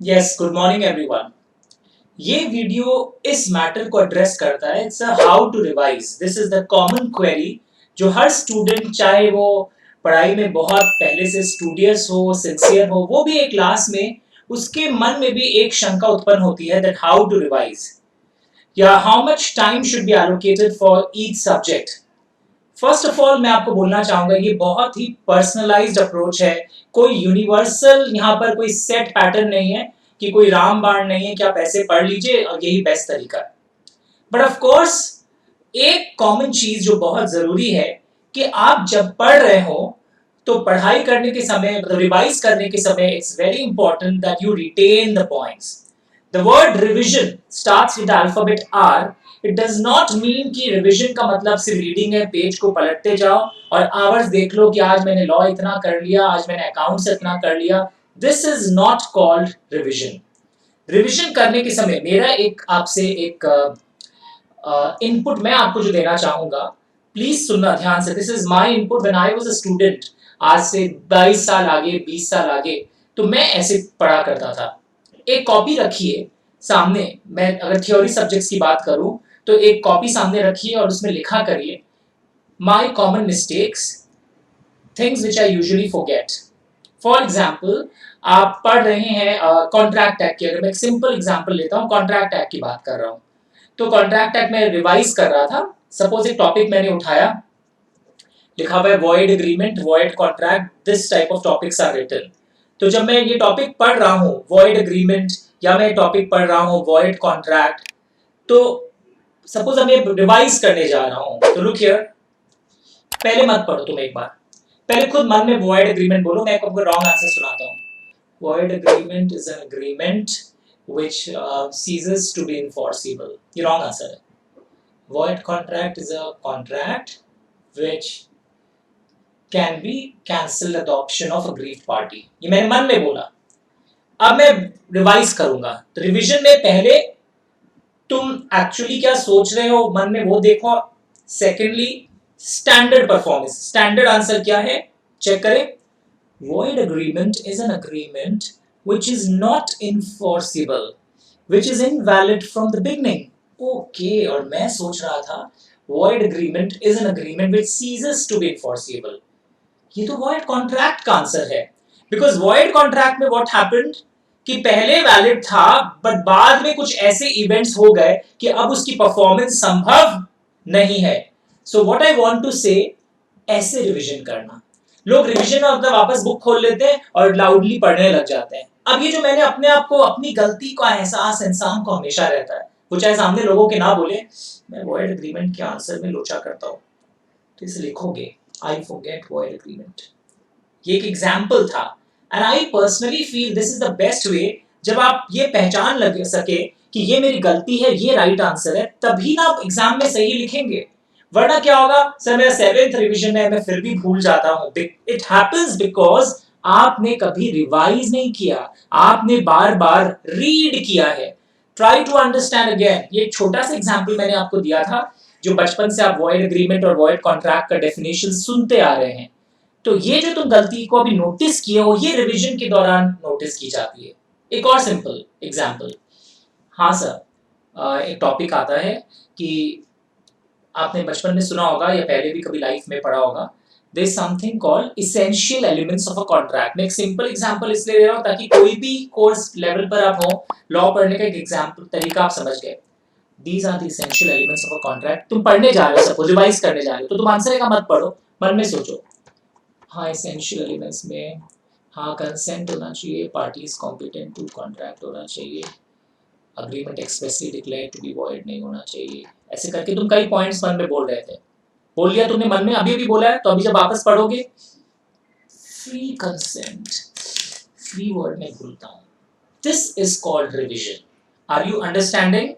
Yes, good morning everyone. ये video इस matter को एड्रेस करता है। It's how to revise. This is the common query जो हर स्टूडेंट, चाहे वो पढ़ाई में बहुत पहले से स्टूडियस हो, सिंसियर हो, वो भी एक क्लास में उसके मन में भी एक शंका उत्पन्न होती है दैट हाउ टू रिवाइज या how much time should be allocated for each subject. First of all मैं आपको बोलना चाहूंगा ये बहुत ही पर्सनलाइज्ड अप्रोच है। कोई यूनिवर्सल यहाँ पर कोई सेट पैटर्न नहीं है कि कोई रामबाण नहीं है कि आप ऐसे पढ़ लीजिए और यही बेस्ट तरीका है। बट ऑफ कोर्स एक कॉमन चीज जो बहुत जरूरी है कि आप जब पढ़ रहे हो तो पढ़ाई करने के समय, मतलब रिवाइज करने के समय, it's very important that you retain the points. The word revision starts with alphabet R. It does not mean कि रिविजन का मतलब सिर्फ रीडिंग है, पेज को पलटते जाओ और आवर्स देख लो कि आज मैंने लॉ इतना कर लिया, आज मैंने अकाउंट्स इतना कर लिया। This is not called revision. Revision करने के समय मेरा एक आपसे एक इनपुट मैं आपको जो देना चाहूंगा, प्लीज सुनना ध्यान से। This is my input when I was a student. आज से 22 साल आगे, 20 साल आगे, तो मैं ऐसे पढ़ा करता था। एक कॉपी रखिए सामने। मैं अगर थ्योरी सब्जेक्ट्स की बात करूं तो एक कॉपी सामने रखिए और उसमें लिखा करिए my common mistakes, things which I usually forget. For example, आप पढ़ रहे हैं कॉन्ट्रैक्ट एक्ट की। अगर मैं एक सिंपल एग्जाम्पल लेता हूँ, कॉन्ट्रैक्ट एक्ट की बात कर रहा हूँ, तो कॉन्ट्रैक्ट एक्ट में रिवाइज कर रहा था। सपोज एक टॉपिक मैंने उठाया, लिखा हुआ है void agreement, void contract, this type of topics are written. तो जब मैं ये टॉपिक पढ़ रहा हूँ वॉइड एग्रीमेंट, या मैं टॉपिक पढ़ रहा हूँ वॉइड कॉन्ट्रैक्ट, तो सपोज मैं रिवाइज करने जा रहा हूँ, तो लुक हियर, पहले मत पढ़ो तुम, एक बार पहले खुद मन में वॉइड एग्रीमेंट बोलो। मैं आपको रॉन्ग आंसर सुनाता हूँ। Void agreement is an agreement which ceases to be enforceable. ये wrong answer है। Void contract is a contract which can be cancelled at the option of aggrieved party. ये मैंने मन में बोला। अब मैं रिवाइज करूंगा, तो रिवीजन में पहले तुम एक्चुअली क्या सोच रहे हो मन में वो देखो। Secondly, standard performance, standard answer क्या है चेक करें। Void agreement is an agreement which is not enforceable, which is invalid from the beginning. Okay, और मैं सोच रहा था void agreement is an agreement which ceases to be enforceable. ये तो void contract का आंसर है, because void contract में what happened कि पहले वैलिड था बट बाद में कुछ ऐसे इवेंट्स हो गए कि अब उसकी परफॉर्मेंस संभव नहीं है। So what I want to say, ऐसे रिवीजन करना। लोग रिवीजन में मतलब वापस बुक खोल लेते हैं और लाउडली पढ़ने लग जाते हैं। अब ये जो मैंने अपने आप को, अपनी गलती का एहसास इंसान को हमेशा रहता है, वो चाहे सामने लोगों के ना बोले, मैं वॉइड एग्रीमेंट के आंसर में लोचा करता हूँ, तो इसे लिखोगे आई फॉरगेट वॉइड एग्रीमेंट। ये एक एग्जाम्पल था and I personally feel this is the best way. जब आप ये पहचान लग सके कि ये मेरी गलती है, ये राइट आंसर है, तभी ना आप एग्जाम में सही लिखेंगे। वरना क्या होगा, सर मेरा 7th रिवीजन है, मैं फिर भी भूल जाता हूँ। इट हैपेंस बिकॉज आपने कभी रिवाइज नहीं किया, आपने बार बार रीड किया है। Try to understand again. ये छोटा सा एग्जाम्पल मैंने आपको दिया था, जो बचपन से आप वॉइड एग्रीमेंट और वॉइड कॉन्ट्रैक्ट का डेफिनेशन सुनते आ रहे हैं। तो ये जो तुम गलती को अभी नोटिस किए हो, ये रिवीजन के दौरान नोटिस की जाती है। एक और सिंपल एग्जाम्पल, हाँ सर, एक टॉपिक आता है कि आपने बचपन में सुना होगा या पहले भी कभी लाइफ में पढ़ा होगा, there is something called essential elements of a contract. मैं एक सिंपल एग्जांपल इसलिए दे रहा हूं ताकि कोई भी कोर्स लेवल पर आप हो, लॉ पढ़ने का एक एग्जांपल तरीका आप समझ गए। These are the essential elements of a contract. तुम पढ़ने जा रहे हो, सपोज रिवाइज करने जा रहे हो, तो तुम आंसर का मत पढ़ो, मन में सोचो, हाँ एसेंशियल एलिमेंट्स में, हाँ कंसेंट होना चाहिए, पार्टीज कॉम्पिटेंट टू कॉन्ट्रैक्ट होना चाहिए, agreement expressly declare to be void नहीं होना चाहिए। ऐसे करके तुम कई पॉइंट्स मन में बोल रहे थे, बोल लिया तुमने मन में, अभी भी बोला है, तो अभी जब वापस पढ़ोगे, फ्री कंसेंट, फ्री वर्ड में भूलता हूं, this is called revision. Are you understanding?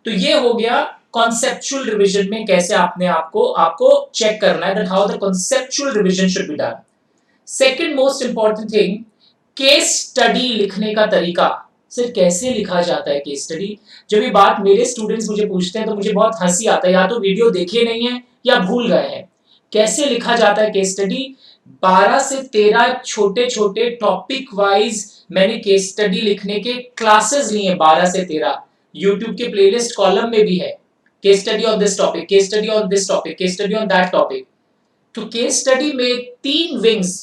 तो ये हो गया कॉन्सेप्चुअल रिविजन में कैसे आपको चेक करना है that how the conceptual revision should be done. Second most important thing, case study लिखने का तरीका। सर कैसे लिखा जाता है केस स्टडी? जब ये बात मेरे स्टूडेंट्स मुझे पूछते हैं तो मुझे बहुत हंसी आता है, या तो वीडियो देखे नहीं है या भूल गए हैं। कैसे लिखा जाता है केस स्टडी? 12 से 13 छोटे छोटे टॉपिक वाइज मैंने केस स्टडी लिखने के क्लासेस लिए, 12 से 13 यूट्यूब के प्लेलिस्ट कॉलम में भी है। Case study on this topic, case study on this topic, case study on that topic. तो केस स्टडी में 3 विंग्स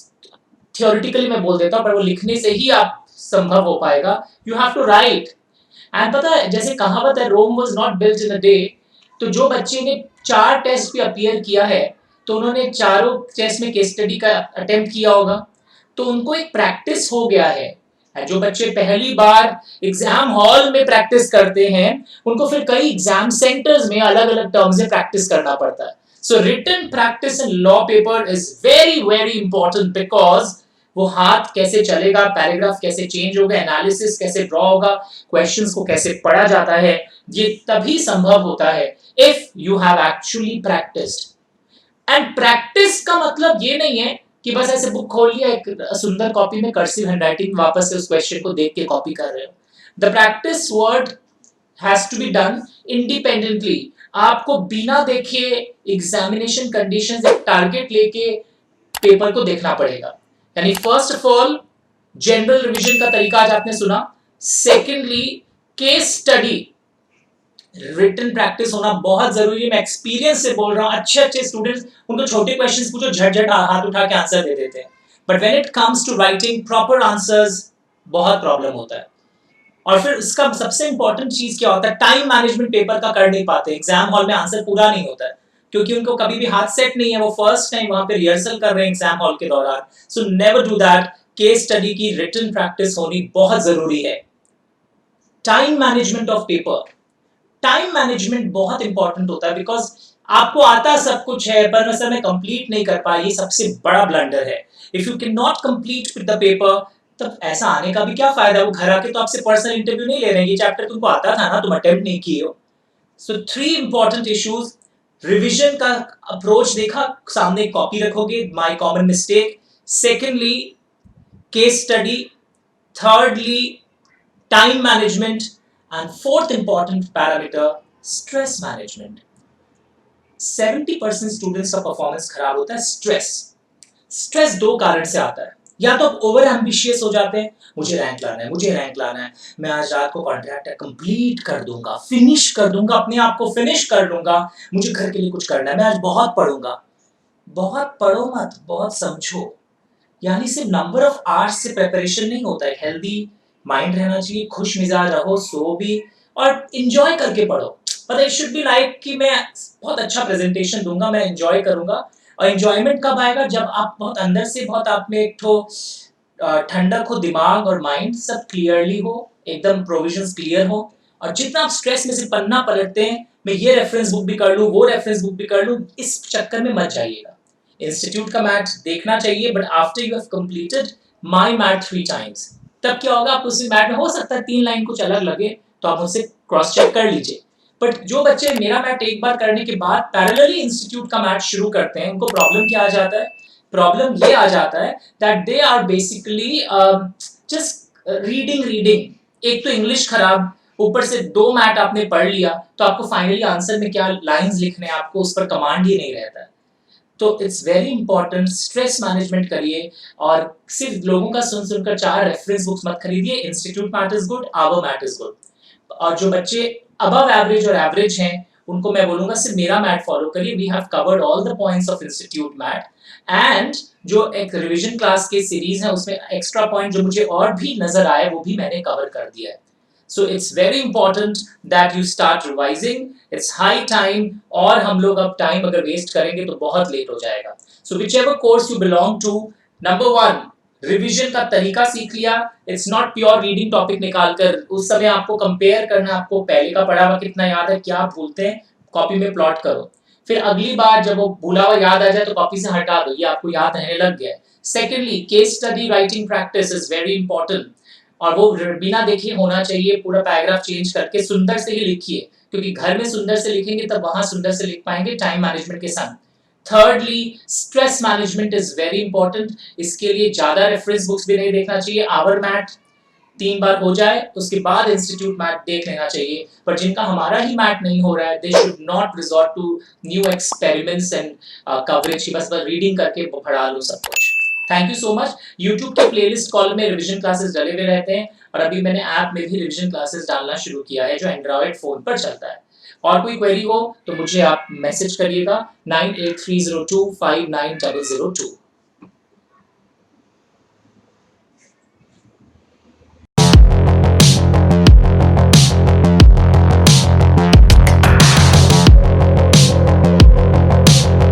थियोरिटिकली मैं बोल देता हूं, पर वो लिखने से ही आप संभव हो पाएगा। You have to write. And पता है, जैसे कहावत है, Rome was not built in a day. तो जो बच्चे ने 4 टेस्ट पे अपीयर किया है, तो उन्होंने चारों टेस्ट में केस स्टडी का अटेम्प्ट किया होगा, तो उनको एक प्रैक्टिस हो गया है। जो बच्चे पहली बार एग्जाम हॉल में प्रैक्टिस करते हैं, उनको फिर कई एग्जाम सेंटर्स में अलग अलग टर्म्स में प्रैक्टिस करना पड़ता है। So written practice in law paper is very very important, because वो हाथ कैसे चलेगा, पैराग्राफ कैसे चेंज होगा, एनालिसिस कैसे ड्रॉ होगा, क्वेश्चंस को कैसे पढ़ा जाता है, ये तभी संभव होता है if you have actually practised. And practice का मतलब ये नहीं है कि बस ऐसे बुक खोल लिया, एक सुंदर कॉपी में कर्सिव हैंडराइटिंग वापस से उस क्वेश्चन को देख के कॉपी कर रहे हो। The practice word has to be done independently. आपको बिना देखे एग्जामिनेशन कंडीशंस, एक टारगेट लेके पेपर को देखना पड़ेगा। यानी first of all general revision का तरीका आज आपने सुना। Secondly case study, written practice होना बहुत जरूरी है। मैं एक्सपीरियंस से बोल रहा हूं, अच्छे अच्छे स्टूडेंट्स, उनको छोटे क्वेश्चंस पूछो, झट हाथ उठा के आंसर दे देते हैं, but when it comes to writing proper answers बहुत प्रॉब्लम होता है। और फिर इसका सबसे इंपॉर्टेंट चीज क्या होता है, टाइम मैनेजमेंट पेपर का कर नहीं पाते। एग्जाम हॉल में आंसर पूरा नहीं होता है क्योंकि उनको कभी भी हाथ सेट नहीं है, वो फर्स्ट टाइम वहां पे रिहर्सल कर रहे हैं एग्जाम हॉल के दौरान। So never do that. Case study की रिटन प्रैक्टिस होनी बहुत जरूरी है। Time management of paper, time management बहुत इंपॉर्टेंट होता है, बिकॉज आपको आता सब कुछ है पर असल में कंप्लीट नहीं कर पाए, ये सबसे बड़ा ब्लंडर है। If you can not complete with the paper, तब ऐसा आने का भी क्या फायदा। वो घर आके तो आपसे पर्सनल इंटरव्यू नहीं ले रहे हैं, ये चैप्टर तुमको आता था ना, तुम अटेम्प्ट नहीं किए हो। सो 3 इंपॉर्टेंट इश्यूज। रिविजन का अप्रोच देखा, सामने कॉपी रखोगे, my common mistake. Secondly case study. thirdly time management, and fourth important parameter stress management. 70% students का परफॉर्मेंस खराब होता है स्ट्रेस। स्ट्रेस 2 कारण से आता है। या तो ओवर एम्बिशियस हो जाते हैं, मुझे रैंक लाना है, मुझे रैंक लाना है, मैं आज रात को कॉन्ट्रैक्ट कंप्लीट कर दूंगा, फिनिश कर दूंगा, अपने आप को फिनिश कर लूंगा, मुझे घर के लिए कुछ करना है, मैं आज बहुत पढ़ूंगा। बहुत पढ़ो मत, बहुत समझो। यानी सिर्फ नंबर ऑफ आवर्स से प्रिपरेशन नहीं होता है। हेल्दी माइंड रहना चाहिए, खुश मिजाज रहो, सो भी, और इंजॉय करके पढ़ो। पर इट शुड बी लाइक कि मैं बहुत अच्छा प्रेजेंटेशन दूंगा, मैं इंजॉय करूंगा। और इंजॉयमेंट कब आएगा, जब आप बहुत अंदर से, बहुत आप में एक तो ठंडक हो, दिमाग और माइंड सब क्लियरली हो, एकदम प्रोविजंस क्लियर हो। और जितना आप स्ट्रेस में से पन्ना पलटते हैं, मैं ये रेफरेंस बुक भी कर लूं, वो रेफरेंस बुक भी कर लूं, इस चक्कर में मत जाइएगा। इंस्टीट्यूट का मैथ देखना चाहिए, but after you have completed my math 3 times, तब क्या होगा, आप उसी मैथ में हो सकता है 3 लाइन कुछ अलग लगे तो आप मुझसे क्रॉस चेक कर लीजिए। बट जो बच्चे मेरा मैथ एक बार करने के बाद पैरेलली इंस्टीट्यूट का मैथ शुरू करते हैं, उनको प्रॉब्लम क्या आ जाता है, प्रॉब्लम ये आ जाता है that they are basically just reading. एक तो इंग्लिश खराब, ऊपर से 2 मैथ आपने पढ़ लिया, तो आपको फाइनली आंसर में क्या लाइंस लिखने हैं, आपको उस पर कमांड ही नहीं रहता है। तो it's very important, stress management करिए। और सिर्फ लोगों का सुन सुनकर 4 रेफरेंस बुक्स मत खरीदिए। Institute math is good, our math is good. और जो बच्चे अबव एवरेज और एवरेज हैं, उनको मैं बोलूंगा सिर्फ मेरा मैथ फॉलो करिए। We have covered all the points of institute math. And जो एक रिवीजन क्लास के सीरीज है, उसमें एक्स्ट्रा पॉइंट जो मुझे और भी नजर आए, वो भी मैंने कवर कर दिया है। So it's very important that you start revising. It's high time, और हम लोग अब टाइम अगर वेस्ट करेंगे तो बहुत लेट हो जाएगा। So whichever course you belong to, number 1, revision का तरीका सीख लिया। It's not pure reading topic निकालकर उस समय आपको कंपेयर करना, आपको पहले का पढ़ा हुआ कितना याद है, क्या भूलते हैं, कॉपी में प्लॉट करो। फिर अगली बार जब वो भूला हुआ याद आ जाए तो कॉपी से हटा दो, ये आपको याद रहने लग गया है। Secondly case study writing practice is very important, और वो बिना देखे होना चाहिए। पूरा पैराग्राफ चेंज करके सुंदर से ही लिखिए, क्योंकि घर में सुंदर से लिखेंगे तब वहां सुंदर से लिख पाएंगे टाइम मैनेजमेंट के संग। thirdly stress management is very important. इसके लिए ज्यादा रेफरेंस बुक्स भी नहीं देखना चाहिए। आवर मैथ 3 बार हो जाए, उसके बाद इंस्टीट्यूट मैथ देख लेना चाहिए। पर जिनका हमारा ही मैथ नहीं हो रहा है, they should not resort to new experiments and coverage, बस रीडिंग करके पढ़ा लो सब कुछ। Thank you so much. YouTube के प्लेलिस्ट कॉलम में रिवीजन क्लासेस डले हुए रहते हैं और अभी मैंने ऐप में भी रिवीजन क्लासेस डालना शुरू किया है जो एंड्रॉयड फोन पर चलता है। और कोई क्वेरी हो तो मुझे आप मैसेज करिएगा 9830259002।